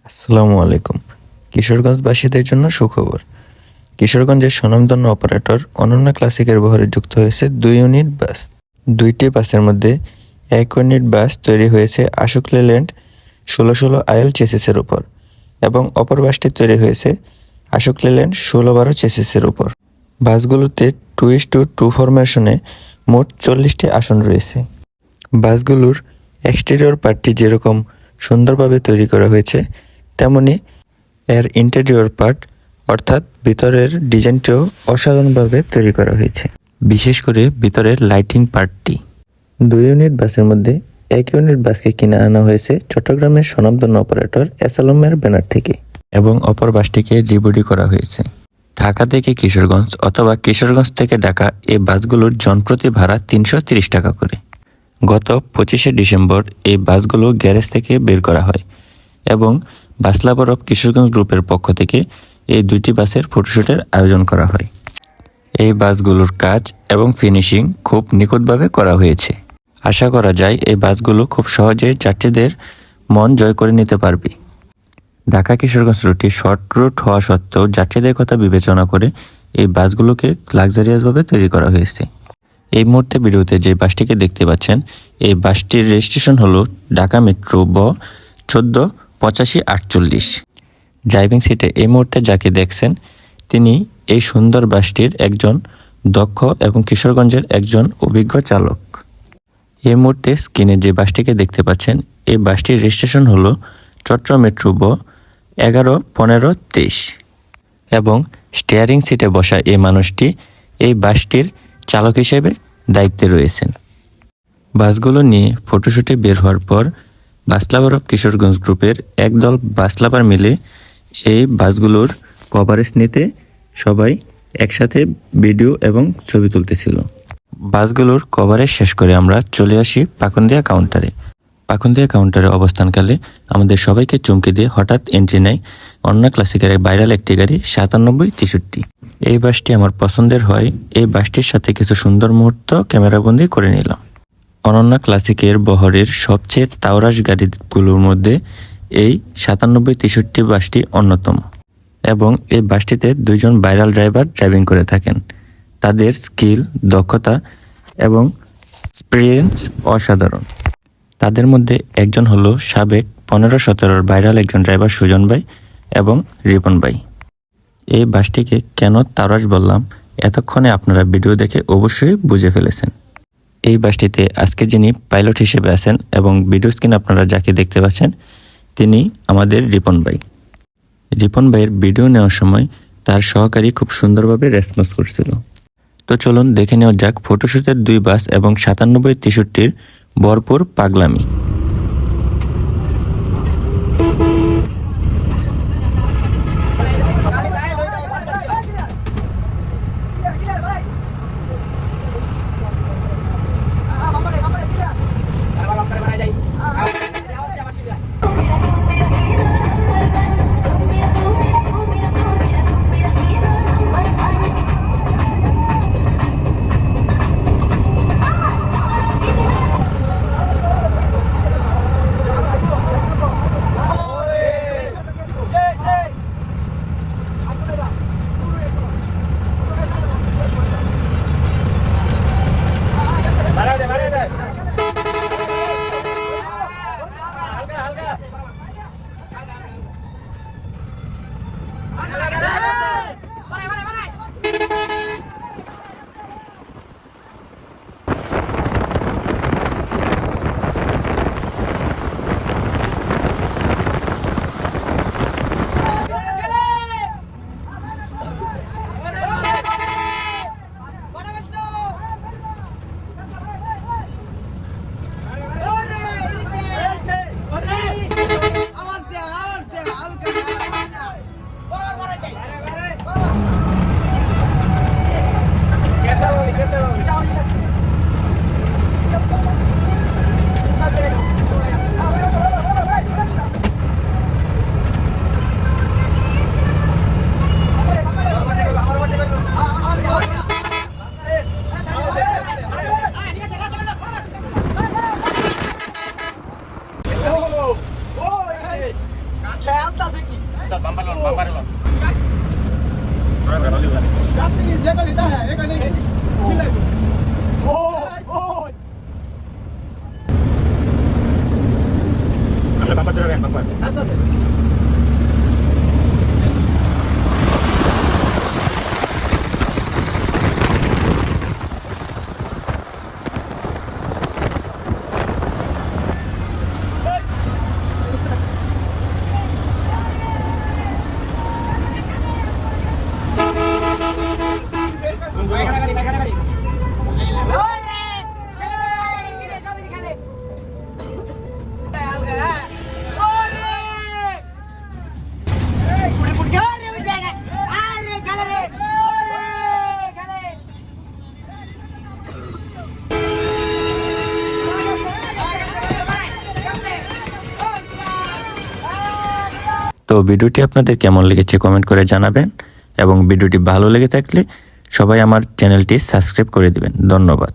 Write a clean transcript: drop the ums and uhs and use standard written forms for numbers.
আসসালামু আলাইকুম। কিশোরগঞ্জবাসীদের জন্য সুখবর। কিশোরগঞ্জের স্বনামধন্য অপারেটর অনন্যা ক্লাসিকের বহরে যুক্ত হয়েছে 2 ইউনিট বাস। 2টি বাসের মধ্যে 1 ইউনিট বাস তৈরি হয়েছে আশুক লেল্যান্ড 1616 আইএল চেসিসের উপর এবং অপর বাসটি তৈরি হয়েছে আশুক লেল্যান্ড 1612 চেসিসের উপর। বাসগুলোতে 2:2 ফরমেশনে মোট 40টি আসন রয়েছে। বাসগুলোর এক্সটেরিয়র পার্টটি যেরকম সুন্দরভাবে তৈরি করা হয়েছে, তেমনি এর ইন্টেরিয়র পার্ট অর্থাৎ ভিতরের ডিজাইনটিও অসাধারণভাবে তৈরি করা হয়েছে। বিশেষ করে ভিতরের লাইটিং পার্টটি। 2 ইউনিট বাসের মধ্যে 1 ইউনিট বাসকে কিনে আনা হয়েছে চট্টগ্রামের স্বনামধন্য অপারেটর এসএলএমের ব্যানার থেকে এবং অপর বাসটিকে রিবডি করা হয়েছে। ঢাকা থেকে কিশোরগঞ্জ অথবা কিশোরগঞ্জ থেকে ঢাকা এই বাসগুলোর জনপ্রতি ভাড়া 330 টাকা করে। গত 25শে ডিসেম্বর এই বাসগুলো গ্যারেজ থেকে বের করা হয় এবং বাস লাভার অফ কিশোরগঞ্জ গ্রুপের পক্ষ থেকে এই 2টি বাসের ফটোশ্যুটের আয়োজন করা হয়। এই বাসগুলোর কাজ এবং ফিনিশিং খুব নিখুঁতভাবে করা হয়েছে। আশা করা যায় এই বাসগুলো খুব সহজে যাত্রীদের মন জয় করে নিতে পারবে। ঢাকা কিশোরগঞ্জ রুটটি শর্ট রুট হওয়া সত্ত্বেও যাত্রীদের কথা বিবেচনা করে এই বাসগুলোকে লাক্সারিয়াসভাবে তৈরি করা হয়েছে। এই মুহূর্তে ভিডিওতে যে বাসটিকে দেখতে পাচ্ছেন, এই বাসটির রেজিস্ট্রেশন হলো ঢাকা মেট্রো ব 148548। ড্রাইভিং সিটে এই মুহূর্তে যাকে দেখছেন, তিনি এই সুন্দর বাসটির একজন দক্ষ এবং কিশোরগঞ্জের একজন অভিজ্ঞ চালক। এই মুহূর্তে স্ক্রিনে যে বাসটিকে দেখতে পাচ্ছেন, এই বাসটির রেজিস্ট্রেশন হলো চট্টগ্রাম মেট্রো ব 111523 এবং স্টিয়ারিং সিটে বসা এই মানুষটি এই বাসটির চালক হিসেবে দায়িত্বে রয়েছেন। বাসগুলো নিয়ে ফটোশ্যুটে বের হওয়ার পর বাস লাভার অফ কিশোরগঞ্জ গ্রুপের একদল বাস লাভার মিলে এই বাসগুলোর কভারেজ নিতে সবাই একসাথে ভিডিও এবং ছবি তুলতেছিল। বাসগুলোর কভারেজ শেষ করে আমরা চলে আসি পাকুন্দিয়া কাউন্টারে। পাকুন্দিয়া কাউন্টারে অবস্থানকালে আমাদের সবাইকে চমকে দিয়ে হঠাৎ এন্ট্রি নেয় অনন্যা ক্লাসিকের ভাইরাল একটি গাড়ি 9763। এই বাসটি আমার পছন্দের হয়। এই বাসটির সাথে কিছু সুন্দর মুহূর্ত ক্যামেরাবন্দি করে নিলাম। অনন্যা ক্লাসিকের বহরের সবচেয়ে তাওরাস গাড়িগুলোর মধ্যে এই 9763 বাসটি অন্যতম এবং এই বাসটিতে 2 জন ভাইরাল ড্রাইভার ড্রাইভিং করে থাকেন। তাদের স্কিল, দক্ষতা এবং এক্সপিরিয়েন্স অসাধারণ। তাদের মধ্যে একজন হলো সাবেক 15-17 ভাইরাল একজন ড্রাইভার সুজন ভাই এবং রিপন ভাই। এই বাসটিকে কেন তাওরাস বললাম, এতক্ষণে আপনারা ভিডিও দেখে অবশ্যই বুঝে ফেলেছেন। এই বাসটিতে আজকে যিনি পাইলট হিসেবে আছেন এবং ভিডিও স্ক্রিনে আপনারা যাকে দেখতে পাচ্ছেন, তিনি আমাদের রিপন ভাই। রিপন ভাইয়ের ভিডিও নেওয়ার সময় তার সহকারী খুব সুন্দরভাবে রেসপন্স করছিল। তো চলুন দেখে নেওয়া যাক ফটোশ্যুটের 2 বাস এবং 9763 ভরপুর পাগলামি। খেলতাছে কি বাম্পার লন আপনি দেখলি তা হ্যাঁ এখানে কি লাগবে ও ও আমরা বাম্পার ধরে বাম্পার সাতাছে তো ভিডিওটি আপনাদের কেমন লেগেছে কমেন্ট করে জানাবেন এবং ভিডিওটি ভালো লেগে থাকলে সবাই আমার চ্যানেলটি সাবস্ক্রাইব করে দিবেন। ধন্যবাদ।